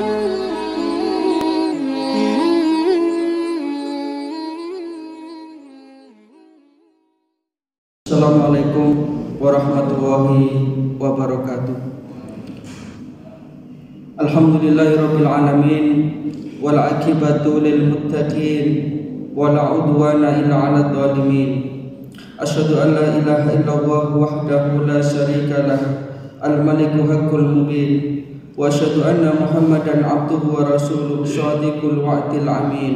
Assalamualaikum warahmatullahi wabarakatuh. Alhamdulillahirabbil alamin wal aqibatu lil muttaqin wala udwana illa 'alal zalimin. Asyhadu an la ilaha illallah wahdahu la syarika lah al maliku haqqul mubin wa asyhadu anna muhammadan abduhu wa rasuluhu shadiqul wa'dil amin.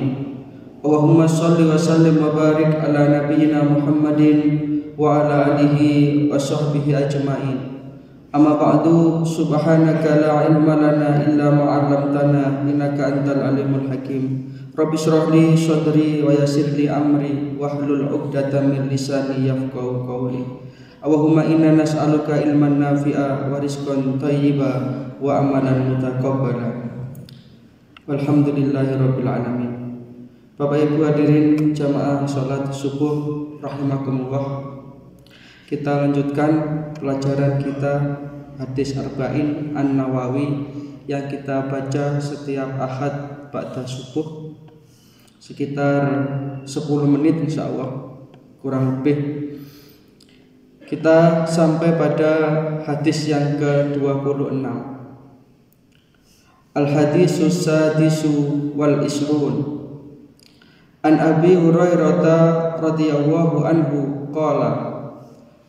Allahumma shalli wa sallim wa barik ala nabiyyina Muhammadin wa ala alihi wa sahbihi ajma'in. Amma ba'du, subhanaka la ilma lana illa ma 'allamtana innaka antal alimul hakim. Rabbi shrah li sadri wa yassir li amri wahlul 'uqdatam min lisani yafqahu qawli. Allahumma inna nas'aluka ilman nafi'a wa rizqan thayyiba wa amalan mutaqabbala. Walhamdulillahirabbil alamin. Bapak Ibu hadirin jamaah salat subuh rahimakumullah. Kita lanjutkan pelajaran kita hadis Arba'in An-Nawawi yang kita baca setiap Ahad ba'da subuh sekitar 10 menit insyaallah, kurang lebih. Kita sampai pada hadis yang ke-26. Al-hadisus sadisu wal isrun. An Abi Hurairah radhiyallahu anhu qala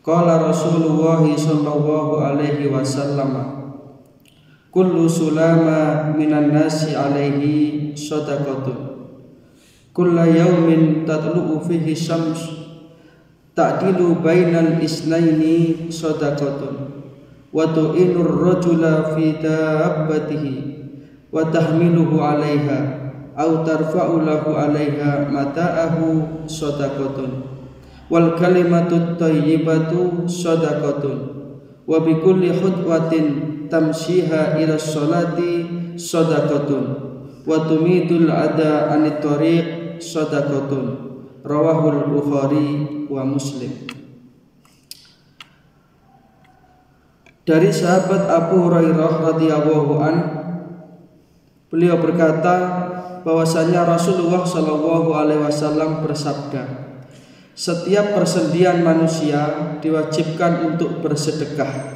Rasulullah sallallahu alaihi wasallam, kullu sulama minan nasi alaihi shadaqatun, kullu yawmin tatlu'u fihi syams ta'dilu bainal isnaini shadaqatun, wa tu'inur rajula fi dabbatihi wa tahmiluhu 'alaiha aw tarfa'u lahu 'alaiha mata'ahu shadaqatun, wal kalimatut thayyibatu shadaqatun, wa bi kulli khutwatin tamshiha ila sholati shadaqatun, wa tumidul ada anit thariq shadaqatun. Rawahul Bukhari wa Muslim. Dari sahabat Abu Hurairah radhiyallahu an, beliau berkata bahwasanya Rasulullah sallallahu alaihi wasallam bersabda, setiap persendian manusia diwajibkan untuk bersedekah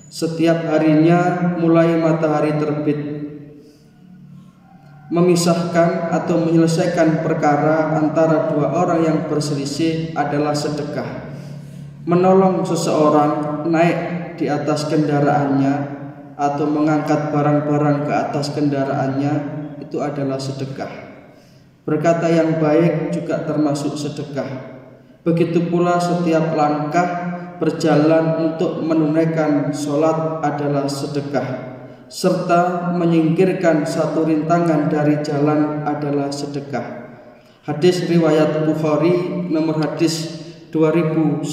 setiap harinya mulai matahari terbit. Memisahkan atau menyelesaikan perkara antara dua orang yang berselisih adalah sedekah. Menolong seseorang naik di atas kendaraannya atau mengangkat barang-barang ke atas kendaraannya itu adalah sedekah. Berkata yang baik juga termasuk sedekah. Begitu pula setiap langkah berjalan untuk menunaikan sholat adalah sedekah, serta menyingkirkan satu rintangan dari jalan adalah sedekah. Hadis riwayat Bukhari nomor hadis 2989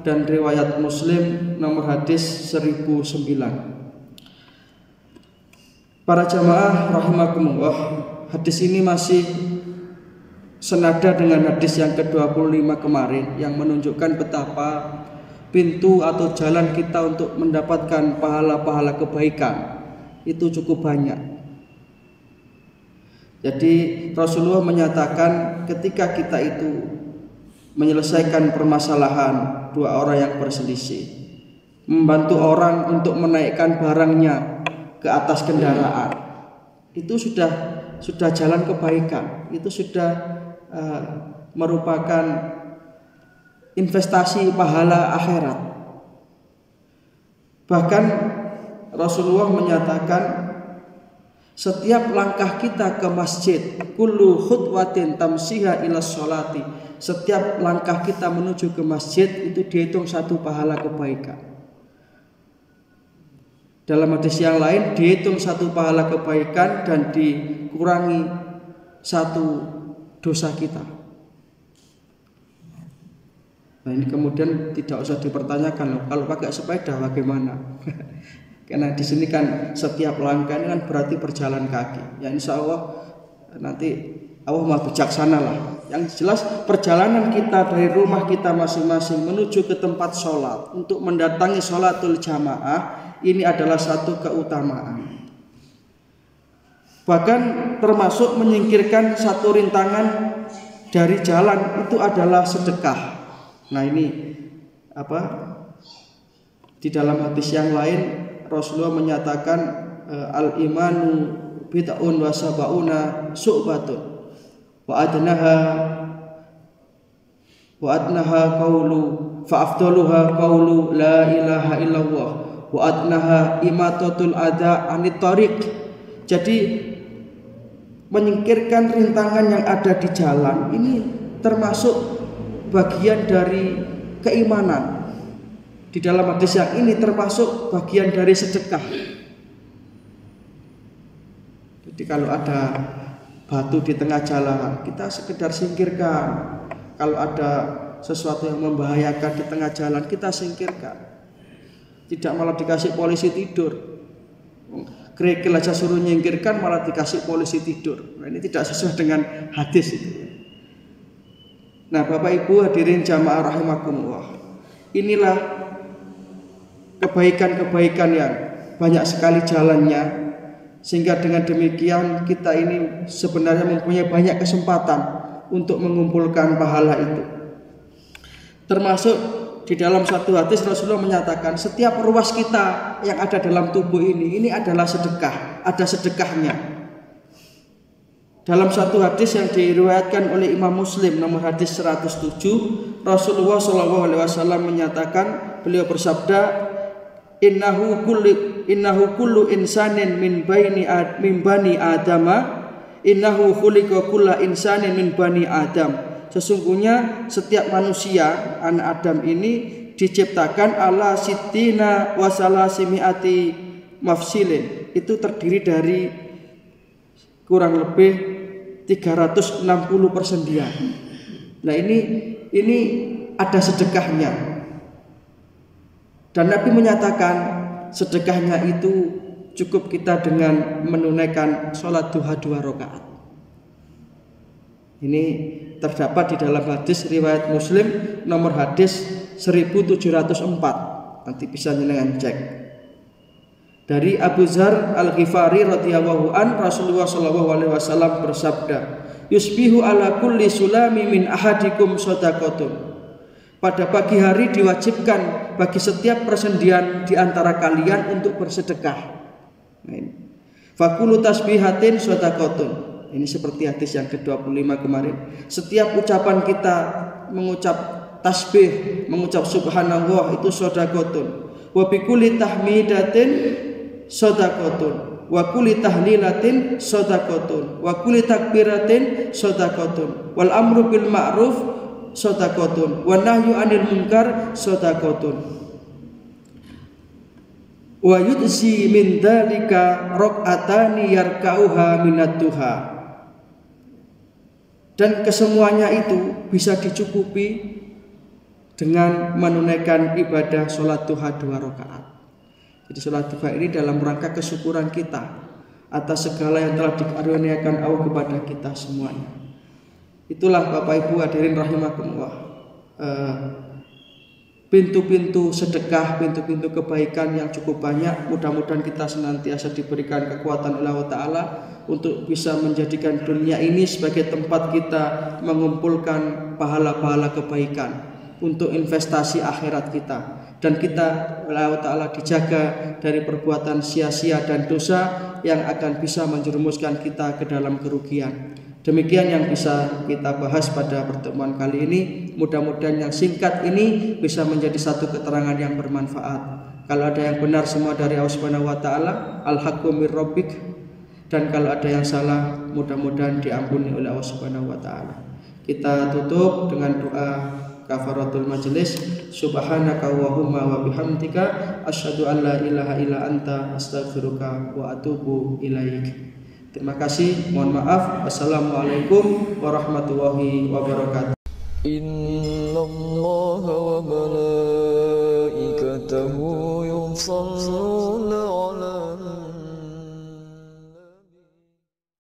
dan riwayat Muslim nomor hadis 1009. Para jamaah rahimakumullah, hadis ini masih senada dengan hadis yang ke-25 kemarin yang menunjukkan betapa pintu atau jalan kita untuk mendapatkan pahala-pahala kebaikan itu cukup banyak. Jadi Rasulullah menyatakan ketika kita itu menyelesaikan permasalahan dua orang yang berselisih, membantu orang untuk menaikkan barangnya ke atas kendaraan, itu sudah jalan kebaikan, itu sudah merupakan investasi pahala akhirat. Bahkan Rasulullah menyatakan setiap langkah kita ke masjid, kullu khutwatin tamsiha ila sholati, setiap langkah kita menuju ke masjid itu dihitung satu pahala kebaikan. Dalam hadis yang lain dihitung satu pahala kebaikan dan dikurangi satu dosa kita. Nah ini kemudian tidak usah dipertanyakan loh, kalau pakai sepeda bagaimana? Karena di sini kan setiap langkah ini kan berarti berjalan kaki. Ya insya Allah nanti Allah maha bijaksana lah. Yang jelas perjalanan kita dari rumah kita masing-masing menuju ke tempat sholat untuk mendatangi sholatul jamaah ini adalah satu keutamaan. Bahkan termasuk menyingkirkan satu rintangan dari jalan itu adalah sedekah. Nah ini di dalam hadis yang lain Rasulullah menyatakan al-imanu bid'un wa sab'una syu'batun wa adnaha qawlu fa afdaluha qawlu la ilaha illallah wa adnaha imatatul adha anit tariq. Jadi menyingkirkan rintangan yang ada di jalan ini termasuk bagian dari keimanan. Di dalam hadis yang ini termasuk bagian dari sedekah. Jadi kalau ada batu di tengah jalan, kita sekedar singkirkan. Kalau ada sesuatu yang membahayakan di tengah jalan, kita singkirkan. Tidak malah dikasih polisi tidur. Kerikil aja suruh nyingkirkan, malah dikasih polisi tidur. Nah, ini tidak sesuai dengan hadis itu. Nah, Bapak Ibu hadirin jamaah rahimakumullah. Inilah kebaikan-kebaikan yang banyak sekali jalannya, sehingga dengan demikian kita ini sebenarnya mempunyai banyak kesempatan untuk mengumpulkan pahala itu. Termasuk di dalam satu hadis Rasulullah menyatakan setiap ruas kita yang ada dalam tubuh ini adalah sedekah, ada sedekahnya. Dalam satu hadis yang diriwayatkan oleh Imam Muslim nomor hadis 107, Rasulullah SAW menyatakan, beliau bersabda, Innahu kullu insanin min bani adama innahu khuliqa kulla insanin min bani adam. Sesungguhnya setiap manusia anak Adam ini diciptakan ala sittina wa salasimiati mafsilin. Itu terdiri dari kurang lebih 360 persendian. Nah ini ada sedekahnya. Dan Nabi menyatakan sedekahnya itu cukup kita dengan menunaikan sholat duha 2 rakaat. Ini terdapat di dalam hadis riwayat Muslim nomor hadis 1704. Nanti bisa jenengan cek. Dari Abu Dzar Al-Ghifari radhiyallahu an, Rasulullah SAW bersabda, "Yusbihu ala kulli sulami min ahadikum shadaqatun." Pada pagi hari diwajibkan bagi setiap persendian di antara kalian untuk bersedekah. Fakulu tasbihatin shadaqatun. Ini seperti hadis yang ke-25 kemarin. Setiap ucapan kita mengucap tasbih, mengucap subhanallah itu shadaqatun. Wa bikulli tahmidatin shadaqatun. Wa kulli tahlilatin shadaqatun. Wa kulli takbiratin shadaqatun. Wal amru bil ma'ruf shadaqatun wa nahyu 'anil munkar shadaqatun wa yudzi min dzalika raq'atani yarka'uha minad duha. Dan kesemuanya itu bisa dicukupi dengan menunaikan ibadah sholat duha 2 rakaat. Jadi sholat duha ini dalam rangka kesyukuran kita atas segala yang telah dikaruniakan Allah kepada kita semuanya. Itulah Bapak Ibu hadirin rahimakumullah, pintu-pintu sedekah, pintu-pintu kebaikan yang cukup banyak. Mudah-mudahan kita senantiasa diberikan kekuatan oleh Allah Ta'ala untuk bisa menjadikan dunia ini sebagai tempat kita mengumpulkan pahala-pahala kebaikan untuk investasi akhirat kita, dan kita oleh Allah Ta'ala dijaga dari perbuatan sia-sia dan dosa yang akan bisa menjerumuskan kita ke dalam kerugian. Demikian yang bisa kita bahas pada pertemuan kali ini. Mudah-mudahan yang singkat ini bisa menjadi satu keterangan yang bermanfaat. Kalau ada yang benar semua dari Allah Subhanahu wa taala, al-haqqu mir rabbik. Dan kalau ada yang salah, mudah-mudahan diampuni oleh Allah Subhanahu wa taala. Kita tutup dengan doa kafaratul majelis. Subhanaka Allahumma wa bihamdika asyhadu an la ilaha illa anta astaghfiruka wa atubu ilaik. Terima kasih, mohon maaf. Assalamualaikum warahmatullahi wabarakatuh. Innallaha wa